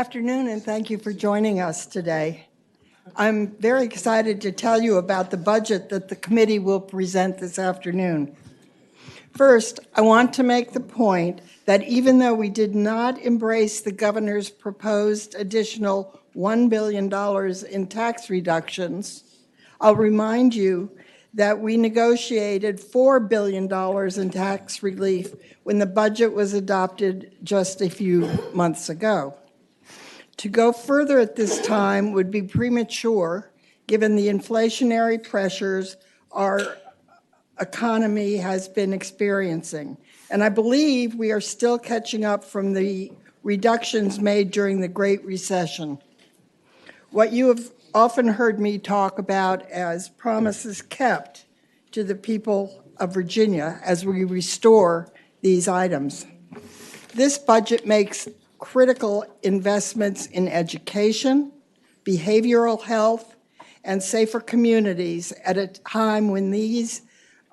Afternoon, and thank you for joining us today. I'm very excited to tell you about the budget that the committee will present this afternoon. First, I want to make the point that even though we did not embrace the governor's proposed additional $1 billion in tax reductions, I'll remind you that we negotiated $4 billion in tax relief when the budget was adopted just a few months ago. To go further at this time would be premature, given the inflationary pressures our economy has been experiencing. And I believe we are still catching up from the reductions made during the Great Recession. What you have often heard me talk about as promises kept to the people of Virginia as we restore these items. This budget makes critical investments in education, behavioral health, and safer communities at a time when these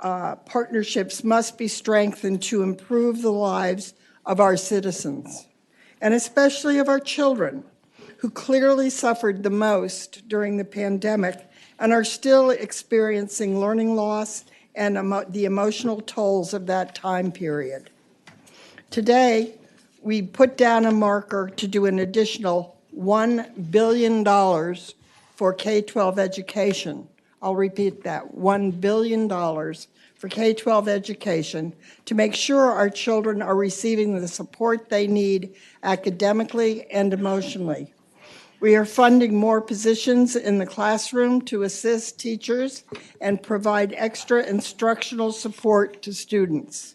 partnerships must be strengthened to improve the lives of our citizens, and especially of our children, who clearly suffered the most during the pandemic and are still experiencing learning loss and the emotional tolls of that time period. Today, we put down a marker to do an additional $1 billion for K-12 education. I'll repeat that, $1 billion for K-12 education to make sure our children are receiving the support they need academically and emotionally. We are funding more positions in the classroom to assist teachers and provide extra instructional support to students.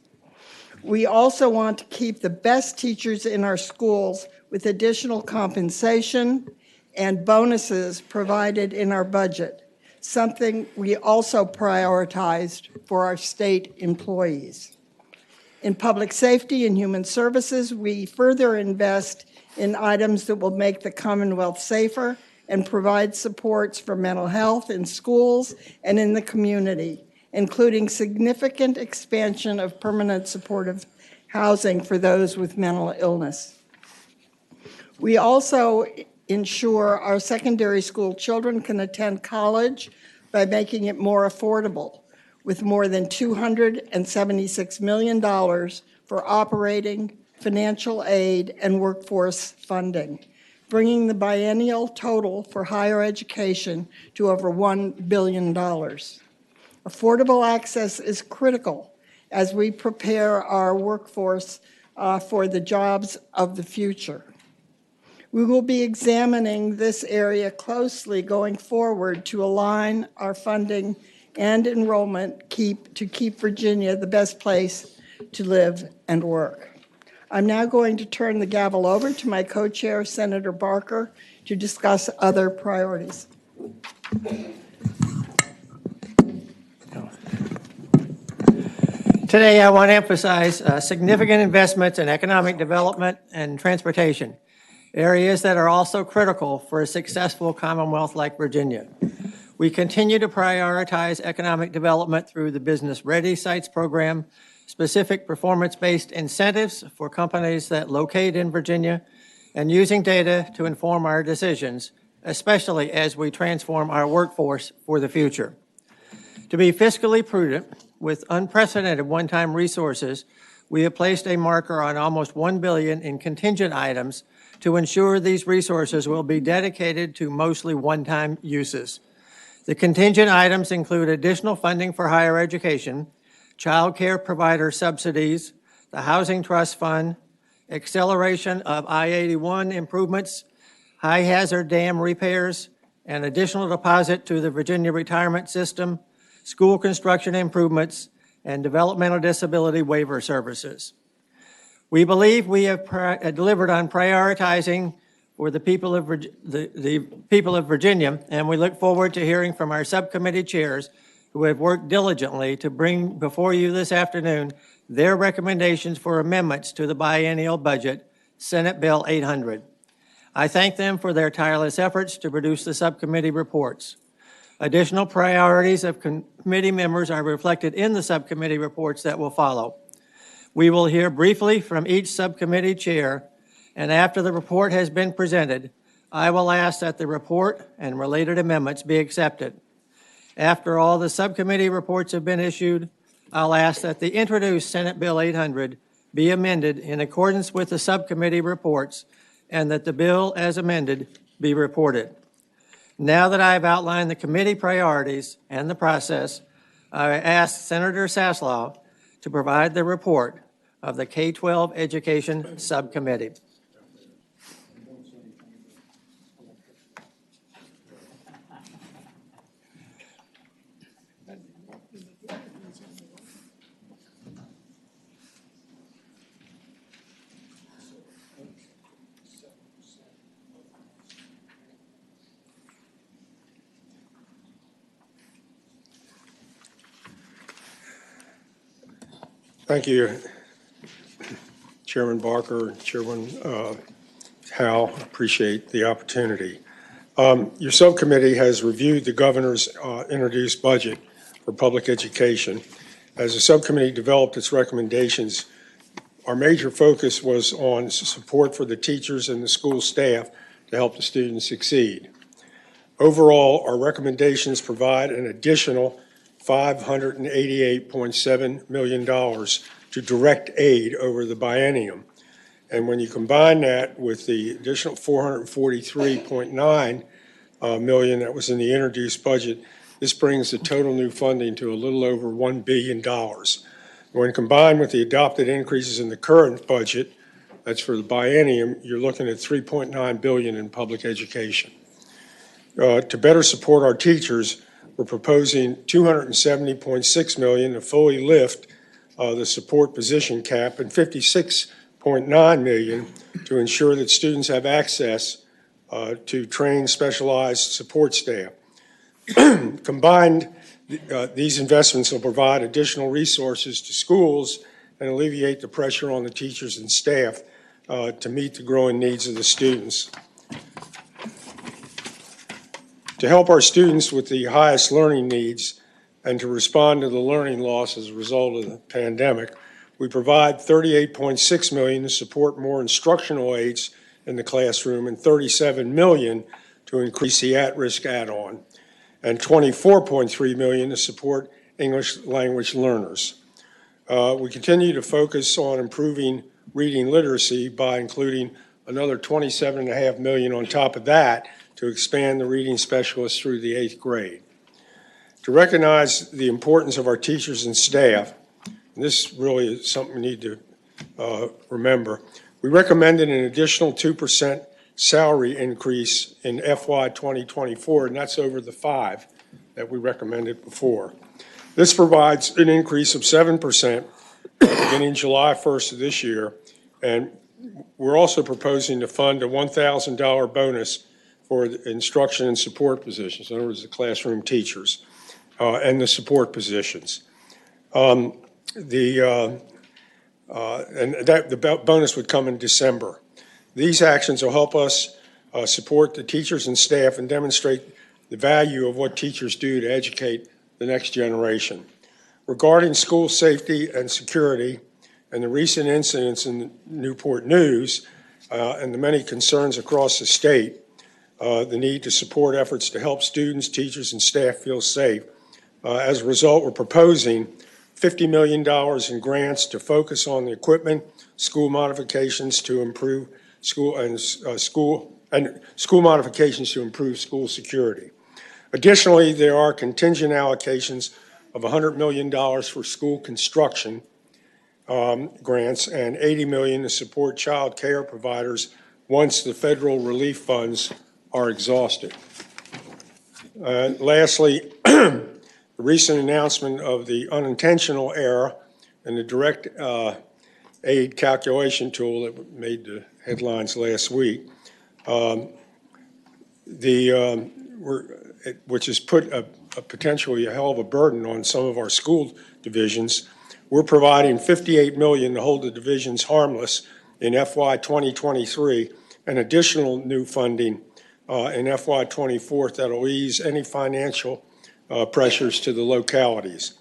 We also want to keep the best teachers in our schools with additional compensation and bonuses provided in our budget, something we also prioritized for our state employees. In public safety and human services, we further invest in items that will make the Commonwealth safer and provide supports for mental health in schools and in the community, including significant expansion of permanent supportive housing for those with mental illness. We also ensure our secondary school children can attend college by making it more affordable, with more than $276 million for operating, financial aid, and workforce funding, bringing the biennial total for higher education to over $1 billion. Affordable access is critical as we prepare our workforce for the jobs of the future. We will be examining this area closely going forward to align our funding and enrollment to keep Virginia the best place to live and work. I'm now going to turn the gavel over to my co-chair, Senator Barker, to discuss other priorities. Today, I want to emphasize significant investments in economic development and transportation, areas that are also critical for a successful Commonwealth like Virginia. We continue to prioritize economic development through the Business Ready Sites program, specific performance-based incentives for companies that locate in Virginia, and using data to inform our decisions, especially as we transform our workforce for the future. To be fiscally prudent, with unprecedented one-time resources, we have placed a marker on almost $1 billion in contingent items to ensure these resources will be dedicated to mostly one-time uses. The contingent items include additional funding for higher education, child care provider subsidies, the Housing Trust Fund, acceleration of I-81 improvements, high-hazard dam repairs, and additional deposit to the Virginia retirement system, school construction improvements, and developmental disability waiver services. We believe we have delivered on prioritizing for the people of Virginia, and we look forward to hearing from our subcommittee chairs who have worked diligently to bring before you this afternoon their recommendations for amendments to the biennial budget, Senate Bill 800. I thank them for their tireless efforts to produce the subcommittee reports. Additional priorities of committee members are reflected in the subcommittee reports that will follow. We will hear briefly from each subcommittee chair and after the report has been presented, I will ask that the report and related amendments be accepted. After all the subcommittee reports have been issued, I'll ask that the introduced Senate Bill 800 be amended in accordance with the subcommittee reports and that the bill as amended be reported. Now that I have outlined the committee priorities and the process, I ask Senator Saslaw to provide the report of the K-12 Education Subcommittee. Thank you, Chairman Barker, Chairman Howe. Appreciate the opportunity. Your subcommittee has reviewed the governor's introduced budget for public education. As the subcommittee developed its recommendations, our major focus was on support for the teachers and the school staff to help the students succeed. Overall, our recommendations provide an additional $588.7 million to direct aid over the biennium. And when you combine that with the additional $443.9 million that was in the introduced budget, this brings the total new funding to a little over $1 billion. When combined with the adopted increases in the current budget, that's for the biennium, you're looking at $3.9 billion in public education. To better support our teachers, we're proposing $270.6 million to fully lift the support position cap and $56.9 million to ensure that students have access to trained specialized support staff. Combined, these investments will provide additional resources to schools and alleviate the pressure on the teachers and staff to meet the growing needs of the students. To help our students with the highest learning needs and to respond to the learning loss as a result of the pandemic, we provide $38.6 million to support more instructional aids in the classroom and $37 million to increase the at-risk add-on, and $24.3 million to support English language learners. We continue to focus on improving reading literacy by including another $27.5 million on top of that to expand the reading specialists through the 8th grade. To recognize the importance of our teachers and staff, and this really is something we need to remember, we recommended an additional 2% salary increase in FY 2024, and that's over the 5 that we recommended before. This provides an increase of 7% beginning July 1st of this year, and we're also proposing to fund a $1,000 bonus for the instruction and support positions, in other words, the classroom teachers and the support positions. And the bonus would come in December. These actions will help us support the teachers and staff and demonstrate the value of what teachers do to educate the next generation. Regarding school safety and security and the recent incidents in the Newport News and the many concerns across the state, the need to support efforts to help students, teachers, and staff feel safe. As a result, we're proposing $50 million in grants to focus on the equipment, school modifications to improve school modifications to improve school security. Additionally, there are contingent allocations of $100 million for school construction grants and $80 million to support child care providers once the federal relief funds are exhausted. Lastly, the recent announcement of the unintentional error in the direct aid calculation tool that made the headlines last week, which has put potentially a hell of a burden on some of our school divisions. We're providing $58 million to hold the divisions harmless in FY 2023 and additional new funding in FY 24 that will ease any financial pressures to the localities.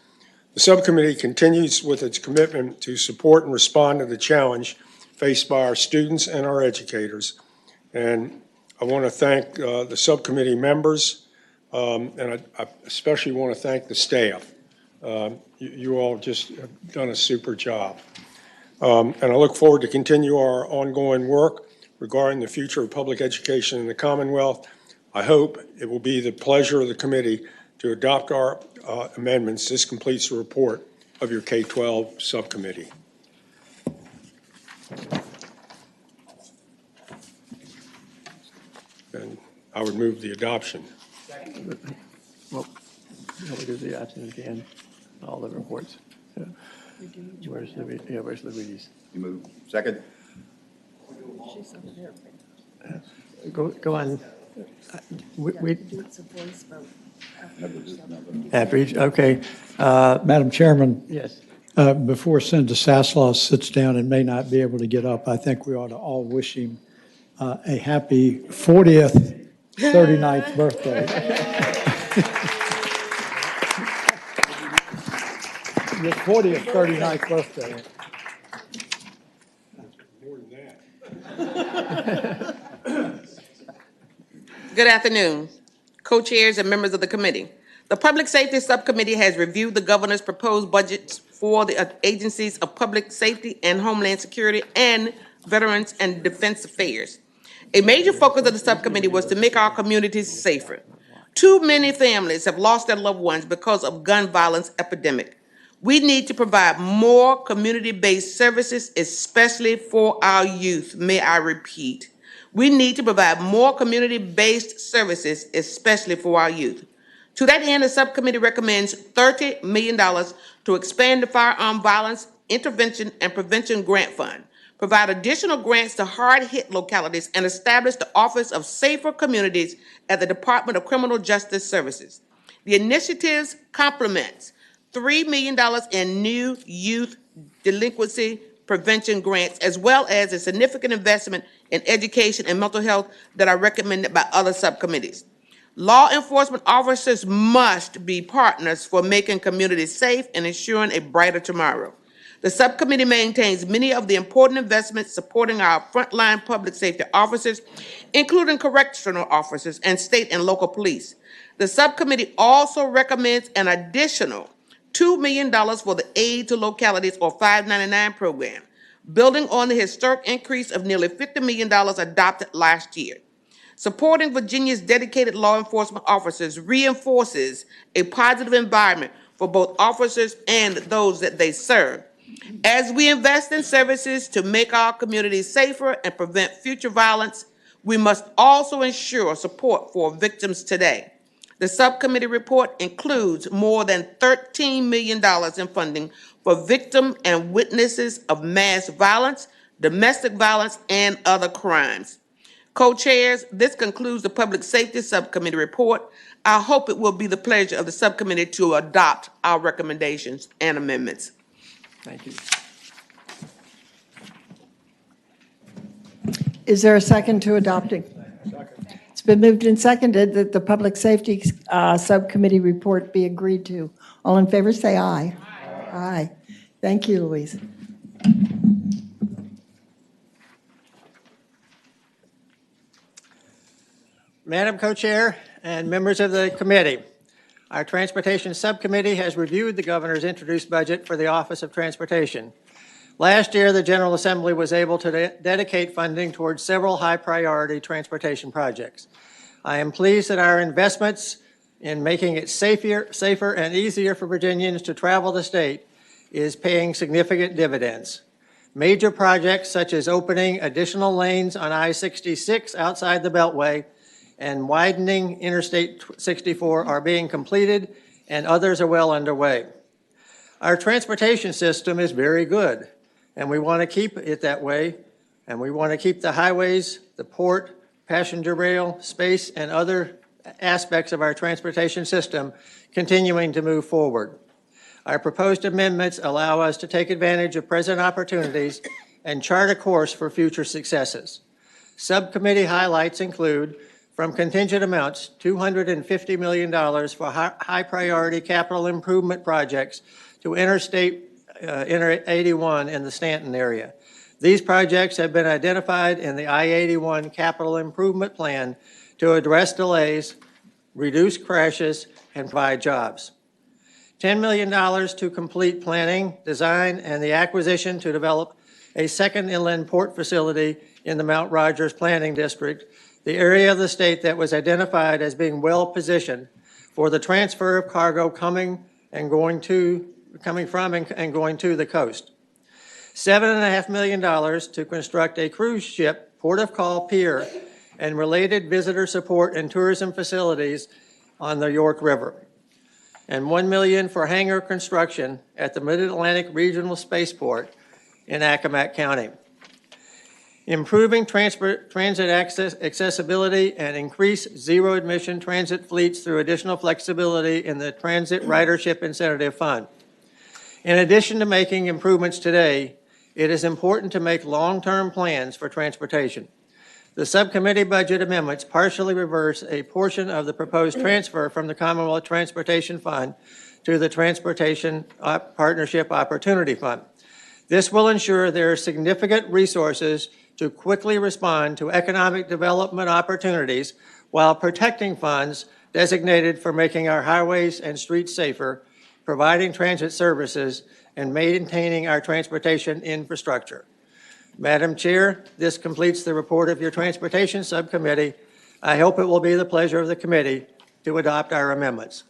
The subcommittee continues with its commitment to support and respond to the challenge faced by our students and our educators. And I want to thank the subcommittee members, and I especially want to thank the staff. You all just have done a super job. And I look forward to continue our ongoing work regarding the future of public education in the Commonwealth. I hope it will be the pleasure of the committee to adopt our amendments. This completes the report of your K-12 subcommittee. And I would move the adoption. Well, we do the options again, all the reports. Yeah. Where's Louise? You move. Second. Go on. After each, okay. Madam Chairman, Yes. before Senator Sasslaw sits down and may not be able to get up, I think we ought to all wish him a happy 40th, 39th birthday. Your 40th, 39th birthday. More than that. Good afternoon, co-chairs and members of the committee. The Public Safety Subcommittee has reviewed the governor's proposed budgets for the agencies of Public Safety and Homeland Security and Veterans and Defense Affairs. A major focus of the subcommittee was to make our communities safer. Too many families have lost their loved ones because of gun violence epidemic. We need to provide more community-based services, especially for our youth. May I repeat? We need to provide more community-based services, especially for our youth. To that end, the subcommittee recommends $30 million to expand the Firearm Violence Intervention and Prevention Grant Fund, provide additional grants to hard-hit localities, and establish the Office of Safer Communities at the Department of Criminal Justice Services. The initiatives complements $3 million in new youth delinquency prevention grants, as well as a significant investment in education and mental health that are recommended by other subcommittees. Law enforcement officers must be partners for making communities safe and ensuring a brighter tomorrow. The subcommittee maintains many of the important investments supporting our frontline public safety officers, including correctional officers and state and local police. The subcommittee also recommends an additional $2 million for the Aid to Localities, or 599 program, building on the historic increase of nearly $50 million adopted last year. Supporting Virginia's dedicated law enforcement officers reinforces a positive environment for both officers and those that they serve. As we invest in services to make our communities safer and prevent future violence, we must also ensure support for victims today. The subcommittee report includes more than $13 million in funding for victims and witnesses of mass violence, domestic violence, and other crimes. Co-chairs, this concludes the Public Safety Subcommittee report. I hope it will be the pleasure of the subcommittee to adopt our recommendations and amendments. Thank you. Is there a second to adopting? It's been moved and seconded that the Public Safety Subcommittee report be agreed to. All in favor, say aye. Aye. Aye. Thank you, Louise. Madam Co-Chair and members of the committee, our Transportation Subcommittee has reviewed the governor's introduced budget for the Office of Transportation. Last year, the General Assembly was able to dedicate funding towards several high-priority transportation projects. I am pleased that our investments in making it safer and easier for Virginians to travel the state is paying significant dividends. Major projects such as opening additional lanes on I-66 outside the Beltway and widening Interstate 64 are being completed, and others are well underway. Our transportation system is very good, and we want to keep it that way, and we want to keep the highways, the port, passenger rail, space, and other aspects of our transportation system continuing to move forward. Our proposed amendments allow us to take advantage of present opportunities and chart a course for future successes. Subcommittee highlights include, from contingent amounts, $250 million for high-priority capital improvement projects to Interstate 81 in the Stanton area. These projects have been identified in the I-81 Capital Improvement Plan to address delays, reduce crashes, and provide jobs. $10 million to complete planning, design, and the acquisition to develop a second inland port facility in the Mount Rogers Planning District, the area of the state that was identified as being well-positioned for the transfer of cargo coming from and going to the coast. $7.5 million to construct a cruise ship, port of call pier, and related visitor support and tourism facilities on the York River. And $1 million for hangar construction at the Mid-Atlantic Regional Spaceport in Accomack County. Improving transit accessibility and increase zero-emission transit fleets through additional flexibility in the Transit Ridership Incentive Fund. In addition to making improvements today, it is important to make long-term plans for transportation. The subcommittee budget amendments partially reverse a portion of the proposed transfer from the Commonwealth Transportation Fund to the Transportation Partnership Opportunity Fund. This will ensure there are significant resources to quickly respond to economic development opportunities while protecting funds designated for making our highways and streets safer, providing transit services, and maintaining our transportation infrastructure. Madam Chair, this completes the report of your Transportation Subcommittee. I hope it will be the pleasure of the committee to adopt our amendments.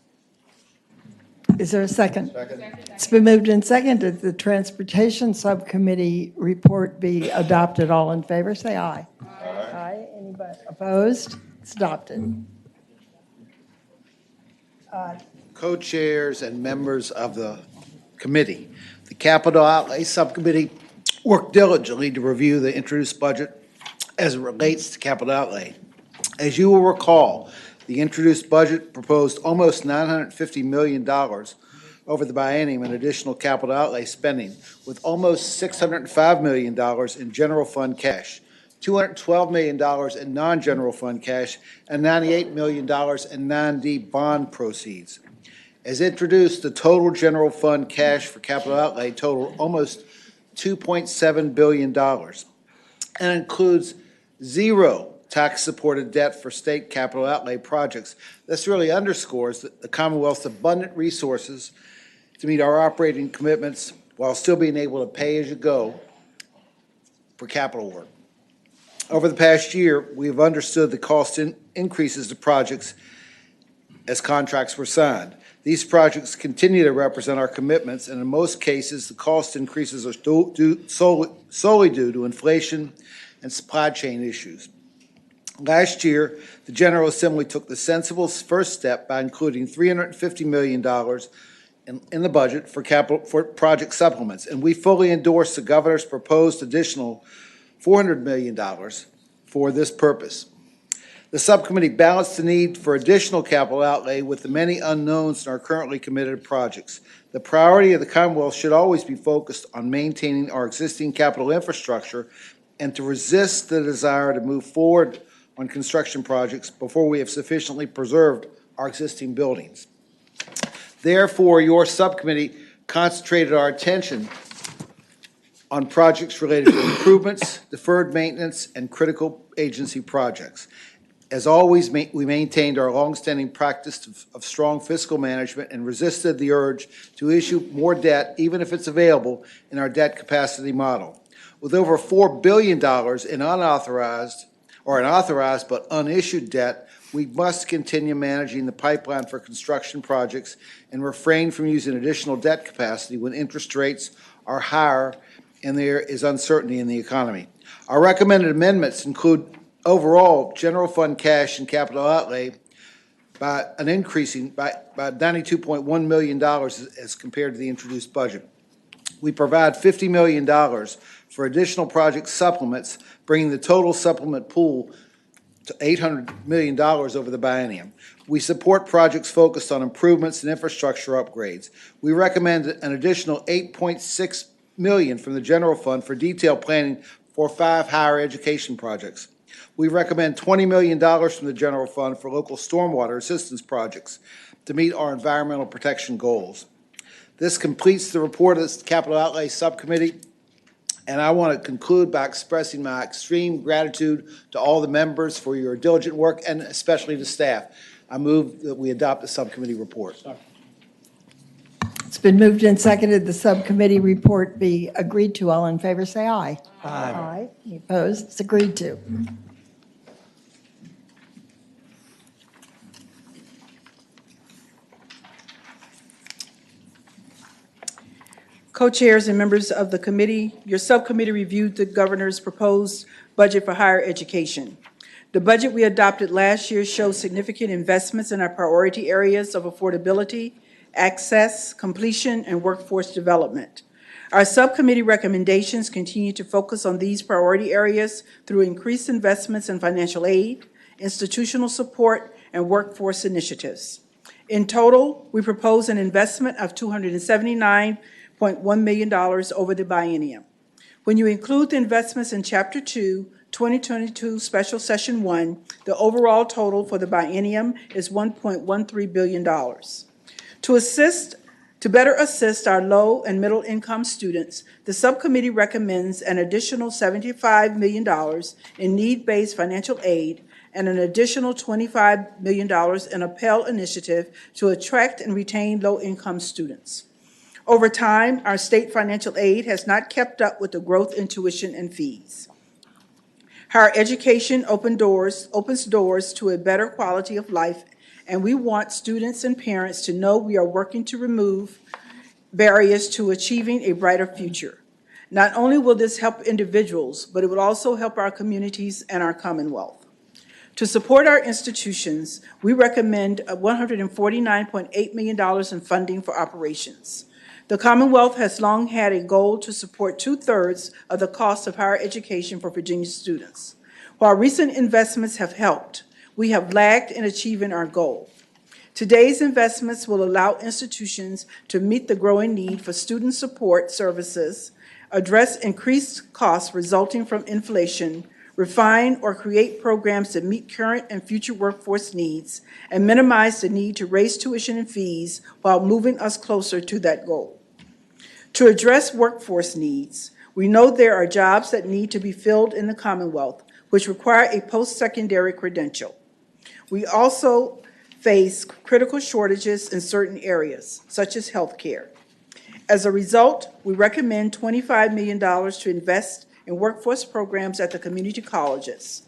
Is there a second? Second. It's been moved and seconded that the Transportation Subcommittee report be adopted. All in favor, say aye. Aye. Aye. Anybody opposed? It's adopted. Co-chairs and members of the committee. The Capital Outlay Subcommittee worked diligently to review the introduced budget as it relates to capital outlay. As you will recall, the introduced budget proposed almost $950 million over the biennium in additional capital outlay spending, with almost $605 million in general fund cash, $212 million in non-general fund cash, and $98 million in non-D bond proceeds. As introduced, the total general fund cash for capital outlay totaled almost $2.7 billion and includes zero tax-supported debt for state capital outlay projects. This really underscores the Commonwealth's abundant resources to meet our operating commitments while still being able to pay as you go for capital work. Over the past year, we have understood the cost increases to projects as contracts were signed. These projects continue to represent our commitments, and in most cases, the cost increases are solely due to inflation and supply chain issues. Last year, the General Assembly took the sensible first step by including $350 million in the budget for project supplements, and we fully endorse the governor's proposed additional $400 million for this purpose. The subcommittee balanced the need for additional capital outlay with the many unknowns in our currently committed projects. The priority of the Commonwealth should always be focused on maintaining our existing capital infrastructure and to resist the desire to move forward on construction projects before we have sufficiently preserved our existing buildings. Therefore, your subcommittee concentrated our attention on projects related to improvements, deferred maintenance, and critical agency projects. As always, we maintained our longstanding practice of strong fiscal management and resisted the urge to issue more debt, even if it's available, in our debt capacity model. With over $4 billion in unauthorized or authorized but unissued debt, we must continue managing the pipeline for construction projects and refrain from using additional debt capacity when interest rates are higher and there is uncertainty in the economy. Our recommended amendments include overall general fund cash and capital outlay by an increasing by $92.1 million as compared to the introduced budget. We provide $50 million for additional project supplements, bringing the total supplement pool to $800 million over the biennium. We support projects focused on improvements and infrastructure upgrades. We recommend an additional $8.6 million from the general fund for detailed planning for 5 higher education projects. We recommend $20 million from the general fund for local stormwater assistance projects to meet our environmental protection goals. This completes the report of the Capital Outlay Subcommittee. And I want to conclude by expressing my extreme gratitude to all the members for your diligent work and especially the staff. I move that we adopt the subcommittee report. It's been moved and seconded the subcommittee report be agreed to. All in favor, say aye. Aye. Any opposed? It's agreed to. Co-chairs and members of the committee, your subcommittee reviewed the governor's proposed budget for higher education. The budget we adopted last year shows significant investments in our priority areas of affordability, access, completion, and workforce development. Our subcommittee recommendations continue to focus on these priority areas through increased investments in financial aid, institutional support, and workforce initiatives. In total, we propose an investment of $279.1 million over the biennium. When you include the investments in Chapter 2, 2022 Special Session 1, the overall total for the biennium is $1.13 billion. To better assist our low and middle income students, the subcommittee recommends an additional $75 million in need-based financial aid and an additional $25 million in a Pell Initiative to attract and retain low-income students. Over time, our state financial aid has not kept up with the growth in tuition and fees. Higher education opens doors to a better quality of life, and we want students and parents to know we are working to remove barriers to achieving a brighter future. Not only will this help individuals, but it will also help our communities and our Commonwealth. To support our institutions, we recommend $149.8 million in funding for operations. The Commonwealth has long had a goal to support 2/3 of the cost of higher education for Virginia students. While recent investments have helped, we have lagged in achieving our goal. Today's investments will allow institutions to meet the growing need for student support services, address increased costs resulting from inflation, refine or create programs that meet current and future workforce needs, and minimize the need to raise tuition and fees while moving us closer to that goal. To address workforce needs, we know there are jobs that need to be filled in the Commonwealth, which require a post-secondary credential. We also face critical shortages in certain areas, such as healthcare. As a result, we recommend $25 million to invest in workforce programs at the community colleges,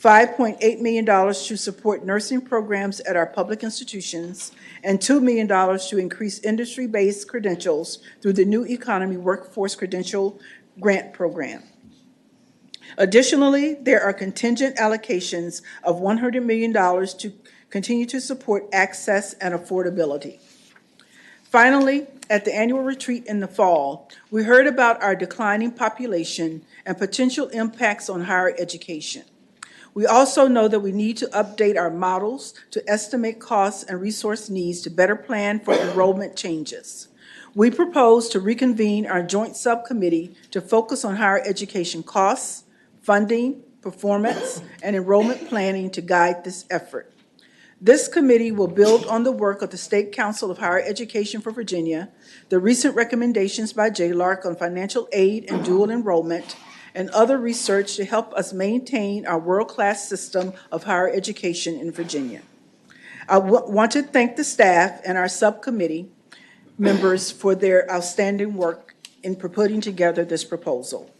$5.8 million to support nursing programs at our public institutions, and $2 million to increase industry-based credentials through the New Economy Workforce Credential Grant Program. Additionally, there are contingent allocations of $100 million to continue to support access and affordability. Finally, at the annual retreat in the fall, we heard about our declining population and potential impacts on higher education. We also know that we need to update our models to estimate costs and resource needs to better plan for enrollment changes. We propose to reconvene our joint subcommittee to focus on higher education costs, funding, performance, and enrollment planning to guide this effort. This committee will build on the work of the State Council of Higher Education for Virginia, the recent recommendations by JLARC on financial aid and dual enrollment, and other research to help us maintain our world-class system of higher education in Virginia. I want to thank the staff and our subcommittee members for their outstanding work in putting together this proposal.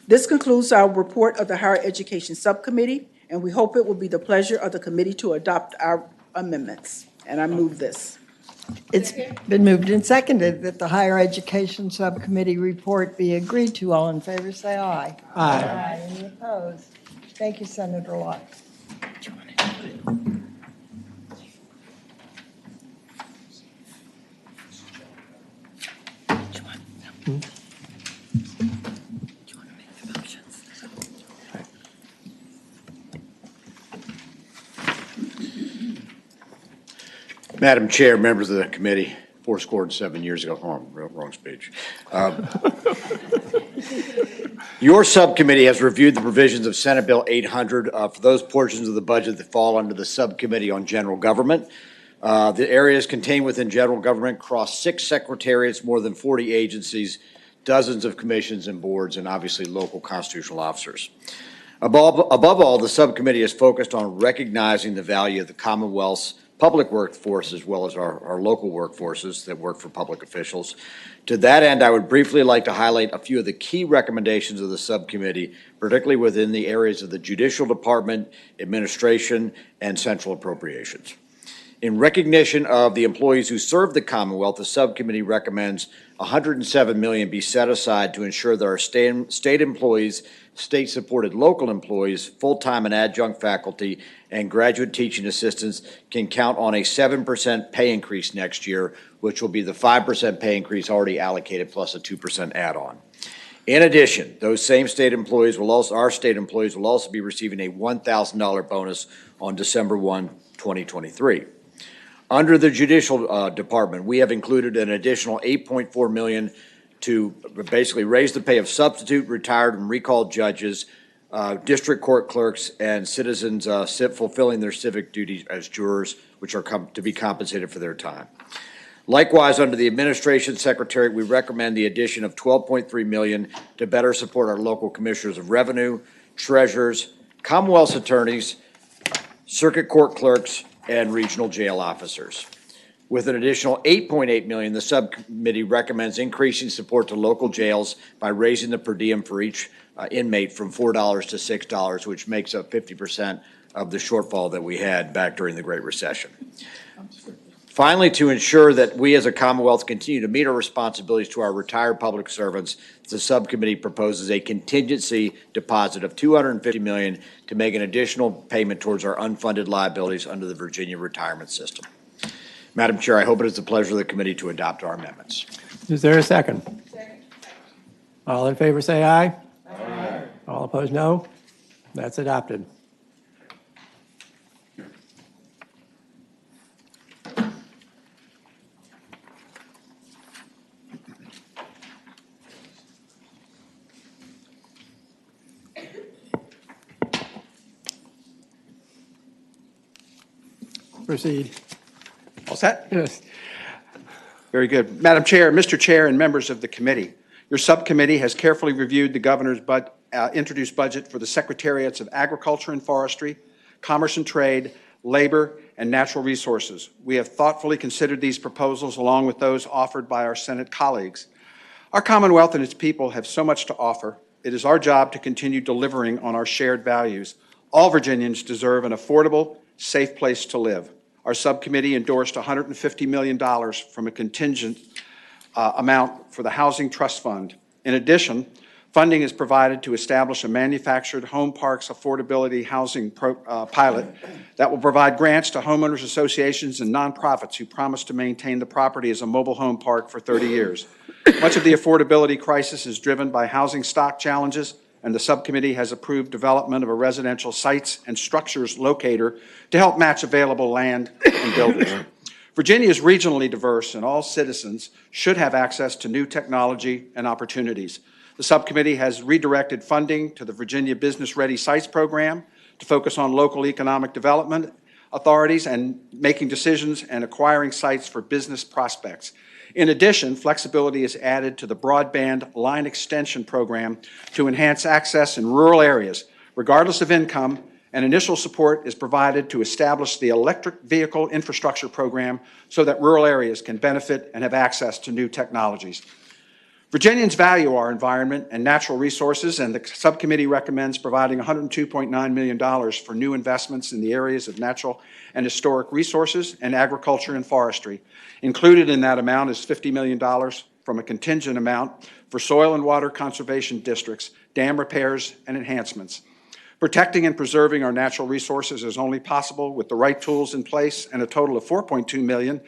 This concludes our report of the Higher Education Subcommittee, and we hope it will be the pleasure of the committee to adopt our amendments. And I move this. It's been moved and seconded that the Higher Education Subcommittee report be agreed to. All in favor, say aye. Aye. Any opposed? Thank you, Senator Lott. Madam Chair, members of the committee, 7 years ago, wrong speech. Your subcommittee has reviewed the provisions of Senate Bill 800 for those portions of the budget that fall under the subcommittee on general government. The areas contained within general government cross 6 secretariats, more than 40 agencies, dozens of commissions and boards, and obviously local constitutional officers. Above all, the subcommittee is focused on recognizing the value of the Commonwealth's public workforce as well as our local workforces that work for public officials. To that end, I would briefly like to highlight a few of the key recommendations of the subcommittee, particularly within the areas of the Judicial Department, Administration, and Central Appropriations. In recognition of the employees who serve the Commonwealth, the subcommittee recommends $107 million be set aside to ensure that our state employees, state-supported local employees, full-time and adjunct faculty, and graduate teaching assistants can count on a 7% pay increase next year, which will be the 5% pay increase already allocated plus a 2% add-on. In addition, those same state employees our state employees will also be receiving a $1,000 bonus on December 1, 2023. Under the Judicial Department, we have included an additional $8.4 million to basically raise the pay of substitute, retired, and recalled judges, district court clerks, and citizens fulfilling their civic duties as jurors, which are to be compensated for their time. Likewise, under the Administration Secretary, we recommend the addition of $12.3 million to better support our local commissioners of revenue, treasurers, Commonwealth's attorneys, circuit court clerks, and regional jail officers. With an additional $8.8 million, the subcommittee recommends increasing support to local jails by raising the per diem for each inmate from $4 to $6, which makes up 50% of the shortfall that we had back during the Great Recession. Finally, to ensure that we as a Commonwealth continue to meet our responsibilities to our retired public servants, the subcommittee proposes a contingency deposit of $250 million to make an additional payment towards our unfunded liabilities under the Virginia retirement system. Madam Chair, I hope it is the pleasure of the committee to adopt our amendments. Is there a second? Second. All in favor say aye. Aye. All opposed, no. That's adopted. Proceed. All set? Yes. Very good. Madam Chair, Mr. Chair, and members of the committee, your subcommittee has carefully reviewed the governor's introduced budget for the Secretariats of Agriculture and Forestry, Commerce and Trade, Labor, and Natural Resources. We have thoughtfully considered these proposals along with those offered by our Senate colleagues. Our Commonwealth and its people have so much to offer. It is our job to continue delivering on our shared values. All Virginians deserve an affordable, safe place to live. Our subcommittee endorsed $150 million from a contingent amount for the Housing Trust Fund. In addition, funding is provided to establish a manufactured home parks affordability housing pilot that will provide grants to homeowners associations and nonprofits who promise to maintain the property as a mobile home park for 30 years. Much of the affordability crisis is driven by housing stock challenges, and the subcommittee has approved development of a residential sites and structures locator to help match available land and buildings. Virginia is regionally diverse, and all citizens should have access to new technology and opportunities. The subcommittee has redirected funding to the Virginia Business Ready Sites Program to focus on local economic development authorities and making decisions and acquiring sites for business prospects. In addition, flexibility is added to the broadband line extension program to enhance access in rural areas, regardless of income, and initial support is provided to establish the electric vehicle infrastructure program so that rural areas can benefit and have access to new technologies. Virginians value our environment and natural resources, and the subcommittee recommends providing $102.9 million for new investments in the areas of natural and historic resources and agriculture and forestry. Included in that amount is $50 million from a contingent amount for soil and water conservation districts, dam repairs, and enhancements. Protecting and preserving our natural resources is only possible with the right tools in place, and a total of $4.2 million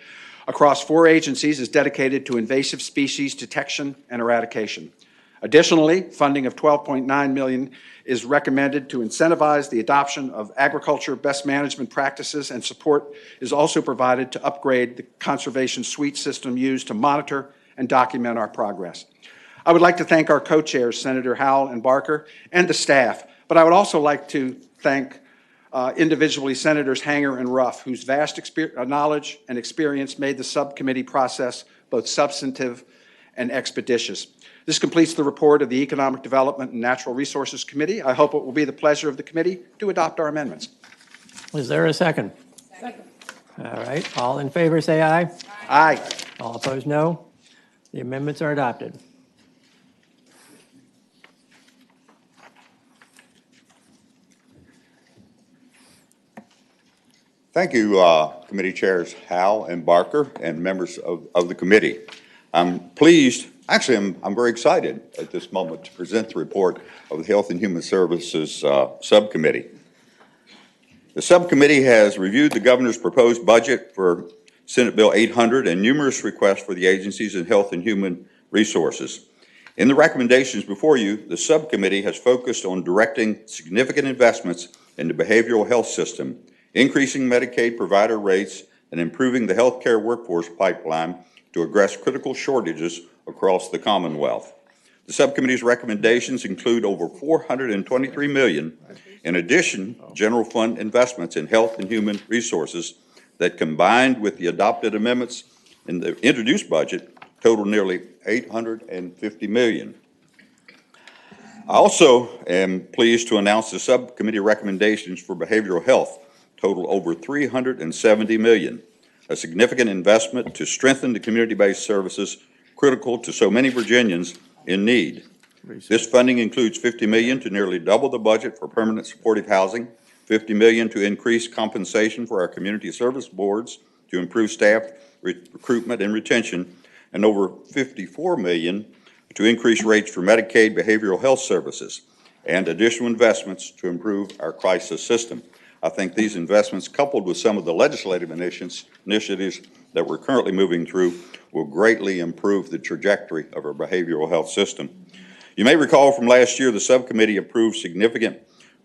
across 4 agencies is dedicated to invasive species detection and eradication. Additionally, funding of $12.9 million is recommended to incentivize the adoption of agriculture best management practices, and support is also provided to upgrade the conservation suite system used to monitor and document our progress. I would like to thank our co-chairs, Senator Howell and Barker, and the staff, but I would also like to thank individually Senators Hanger and Ruff, whose vast knowledge and experience made the subcommittee process both substantive and expeditious. This completes the report of the Economic Development and Natural Resources Committee. I hope it will be the pleasure of the committee to adopt our amendments. Is there a second? Second. All right, all in favor, say aye. Aye. All opposed, no. The amendments are adopted. Thank you, Committee Chairs Howell and Barker and members of the committee. I'm pleased, actually, I'm very excited at this moment to present the report of the Health and Human Services Subcommittee. The subcommittee has reviewed the governor's proposed budget for Senate Bill 800 and numerous requests for the agencies in health and human resources. In the recommendations before you, the subcommittee has focused on directing significant investments in the behavioral health system, increasing Medicaid provider rates, and improving the healthcare workforce pipeline to address critical shortages across the Commonwealth. The subcommittee's recommendations include over $423 million in addition general fund investments in health and human resources that, combined with the adopted amendments in the introduced budget, total nearly $850 million. I also am pleased to announce the subcommittee recommendations for behavioral health total over $370 million, a significant investment to strengthen the community-based services critical to so many Virginians in need. This funding includes $50 million to nearly double the budget for permanent supportive housing, $50 million to increase compensation for our community service boards to improve staff recruitment and retention, and over $54 million to increase rates for Medicaid behavioral health services, and additional investments to improve our crisis system. I think these investments, coupled with some of the legislative initiatives that we're currently moving through, will greatly improve the trajectory of our behavioral health system. You may recall from last year, the subcommittee approved significant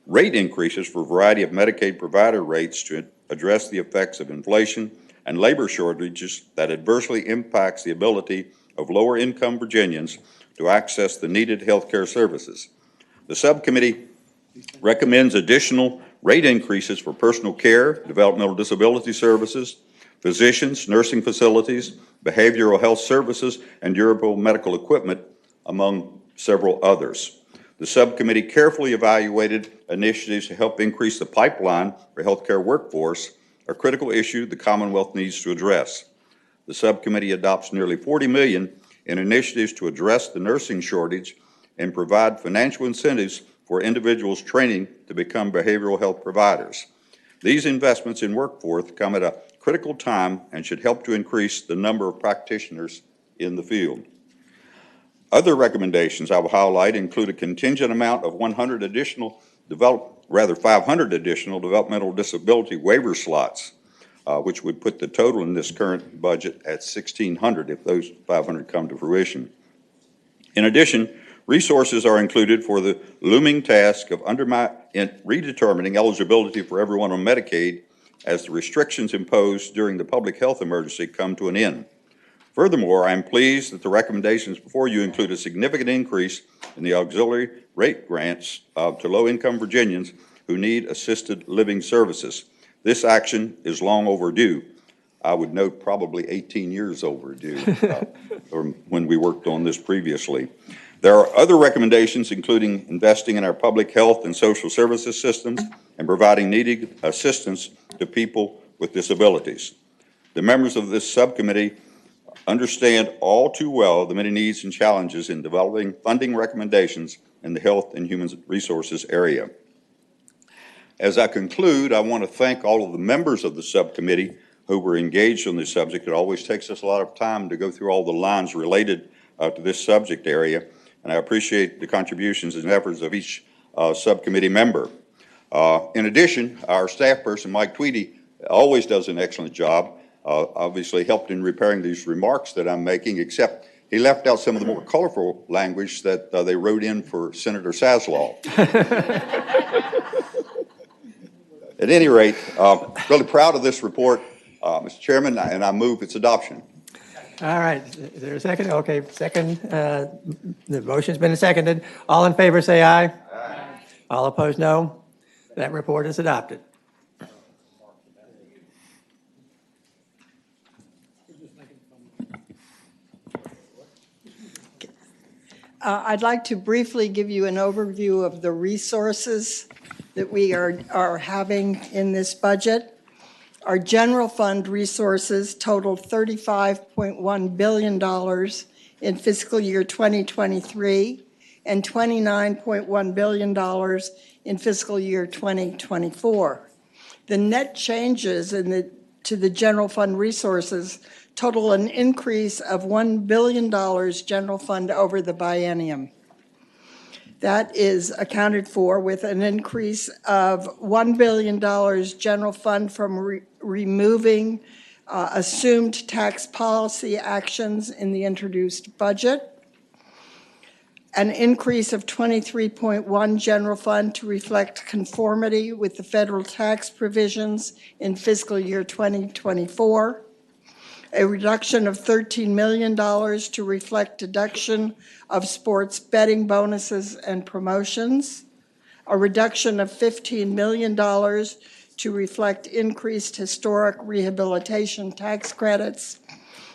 rate increases for a variety of Medicaid provider rates to address the effects of inflation and labor shortages that adversely impacts the ability of lower-income Virginians to access the needed health care services. The subcommittee recommends additional rate increases for personal care, developmental disability services, physicians, nursing facilities, behavioral health services, and durable medical equipment, among several others. The subcommittee carefully evaluated initiatives to help increase the pipeline for healthcare workforce, a critical issue the Commonwealth needs to address. The subcommittee adopts nearly $40 million in initiatives to address the nursing shortage and provide financial incentives for individuals training to become behavioral health providers. These investments in workforce come at a critical time and should help to increase the number of practitioners in the field. Other recommendations I will highlight include a contingent amount of 500 additional developmental disability waiver slots, which would put the total in this current budget at 1,600 if those 500 come to fruition. In addition, resources are included for the looming task of redetermining eligibility for everyone on Medicaid as the restrictions imposed during the public health emergency come to an end. Furthermore, I am pleased that the recommendations before you include a significant increase in the auxiliary rate grants to low-income Virginians who need assisted living services. This action is long overdue. I would note probably 18 years overdue from when we worked on this previously. There are other recommendations, including investing in our public health and social services systems and providing needed assistance to people with disabilities. The members of this subcommittee understand all too well the many needs and challenges in developing funding recommendations in the health and human resources area. As I conclude, I want to thank all of the members of the subcommittee who were engaged on this subject. It always takes us a lot of time to go through all the lines related to this subject area, and I appreciate the contributions and efforts of each subcommittee member. In addition, our staff person, Mike Tweedy, always does an excellent job. Obviously helped in repairing these remarks that I'm making, except he left out some of the more colorful language that they wrote in for Senator Saslaw. At any rate, really proud of this report, Mr. Chairman, and I move its adoption. All right, is there a second? Okay, second. The motion's been seconded. All in favor say aye. Aye. All opposed, no. That report is adopted. I'd like to briefly give you an overview of the resources that we are having in this budget. Our general fund resources totaled $35.1 billion in fiscal year 2023 and $29.1 billion in fiscal year 2024. The net changes to the general fund resources total an increase of $1 billion general fund over the biennium. That is accounted for with an increase of $1 billion general fund from removing assumed tax policy actions in the introduced budget, an increase of 23.1 general fund to reflect conformity with the federal tax provisions in fiscal year 2024, a reduction of $13 million to reflect deduction of sports betting bonuses and promotions, a reduction of $15 million to reflect increased historic rehabilitation tax credits,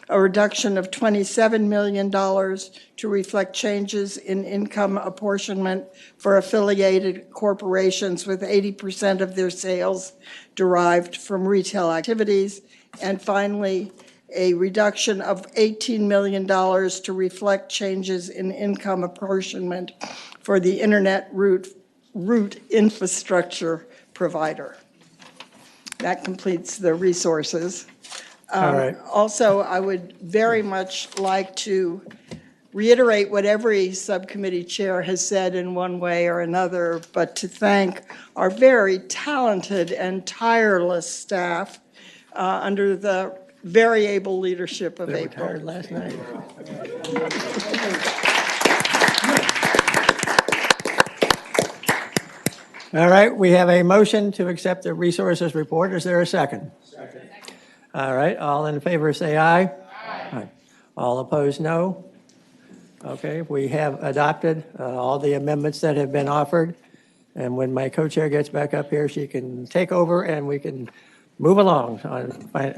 a reduction of $27 million to reflect changes in income apportionment for affiliated corporations with 80% of their sales derived from retail activities, and finally, a reduction of $18 million to reflect changes in income apportionment for the internet route infrastructure provider. That completes the resources. All right. Also, I would very much like to reiterate what every subcommittee chair has said in one way or another, but to thank our very talented and tireless staff under the very able leadership of They April. retired last night. All right, we have a motion to accept the resources report. Is there a second? Second. All right, all in favor say aye. Aye. All opposed, no. Okay, we have adopted all the amendments that have been offered. And when my co-chair gets back up here, she can take over and we can move along on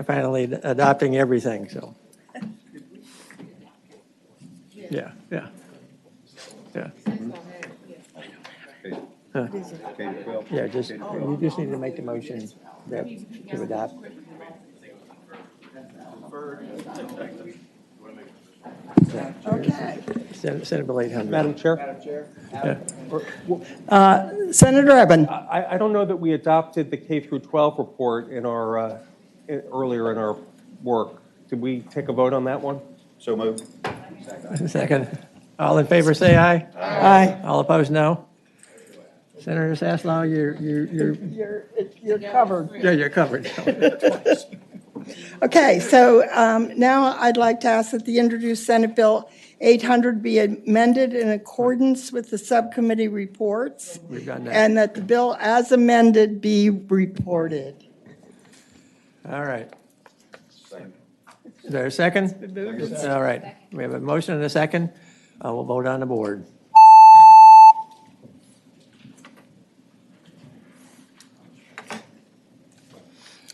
finally adopting everything, so. Yeah. Yeah, you just need to make the motion to adopt. Okay. Senate Bill 800. Madam Chair? Senator Eben. I don't know that we adopted the K through 12 report in our, earlier in our work. Did we take a vote on that one? So moved. Second. All in favor say aye. Aye. All opposed, no. Senator Sasslaw, You're covered. yeah, you're covered. Okay, so now I'd like to ask that the introduced Senate Bill 800 be amended in accordance with the subcommittee reports. We've done that. And that the bill as amended be reported. All right. Is there a second? All right. We have a motion and a second. We'll vote on the board.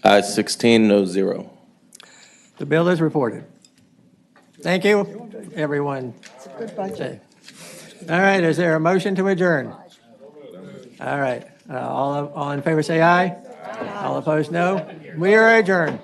Ayes 16, no 0. The bill is reported. Thank you, everyone. It's a good budget. All right, is there a motion to adjourn? All right. All in favor say aye. All opposed, no. We are adjourned.